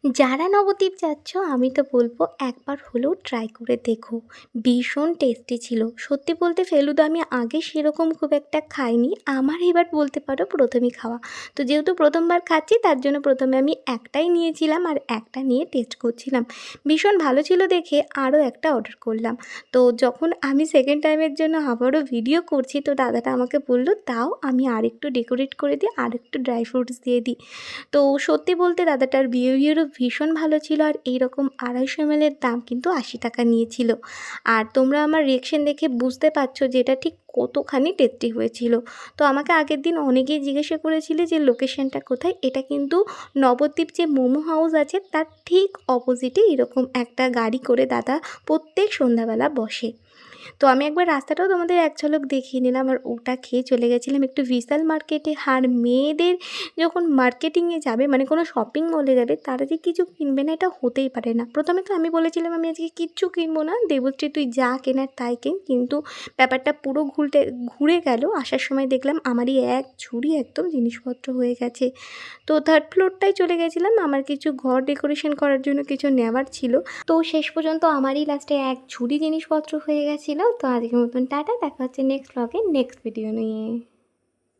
যারা নবদ্বীপ যাচ্ছ আমি তো বলবো একবার হলেও ট্রাই করে দেখো। ভীষণ টেস্টি ছিল। সত্যি বলতে ফেলুদা আমি আগে সেরকম খুব একটা খাইনি। আমার এবার বলতে পারো প্রথমই খাওয়া। তো যেহেতু প্রথমবার খাচ্ছি তার জন্য প্রথমে আমি একটাই নিয়েছিলাম আর একটা নিয়ে টেস্ট করছিলাম। ভীষণ ভালো ছিল দেখে আরও একটা অর্ডার করলাম। তো যখন আমি সেকেন্ড টাইমের জন্য আবারও ভিডিও করছি তো দাদাটা আমাকে বললো তাও আমি আরেকটু ডেকোরেট করে দিই, আরেকটু ড্রাই ফ্রুটস দিয়ে দিই। তো সত্যি বলতে দাদাটার বিহেভিয়ারও ভীষণ ভালো ছিল আর এইরকম 250 ml এর দাম কিন্তু 80 টাকা নিয়েছিল। আর তোমরা আমার রিঅ্যাকশন দেখে বুঝতে পারছো যে এটা ঠিক কতখানি টেস্টি হয়েছিল। তো আমাকে আগের দিন অনেকেই জিজ্ঞাসা করেছিলে যে লোকেশনটা কোথায়। এটা কিন্তু নবদ্বীপ যে মোমো হাউস আছে তার ঠিক অপোজিটে এরকম একটা গাড়ি করে দাদা প্রত্যেক সন্ধ্যাবেলা বসে। তো আমি একবার রাস্তাটাও তোমাদের এক ঝলক দেখিয়ে নিলাম আর ওটা খেয়ে চলে গেছিলাম একটু বিশাল মার্কেটে। আর মেয়েদের যখন মার্কেটিংয়ে যাবে মানে কোনো শপিং মলে যাবে তারা যে কিছু কিনবে না এটা হতেই পারে না। প্রথমে তো আমি বলেছিলাম আমি আজকে কিচ্ছু কিনবো না, দেবশ্রী তুই যা কেনার তাই কেন, কিন্তু ব্যাপারটা পুরো ঘুরে গেল। আসার সময় দেখলাম আমারই এক ঝুড়ি একদম জিনিসপত্র হয়ে গেছে। তো থার্ড ফ্লোরটায় চলে গেছিলাম, আমার কিছু ঘর ডেকোরেশন করার জন্য কিছু নেওয়ার ছিল। তো শেষ পর্যন্ত আমারই লাস্টে এক ঝুড়ি জিনিসপত্র হয়ে গেছিলো। তো আজকের মতন টাটা, দেখা হচ্ছে নেক্সট ব্লগে নেক্সট ভিডিও নিয়ে।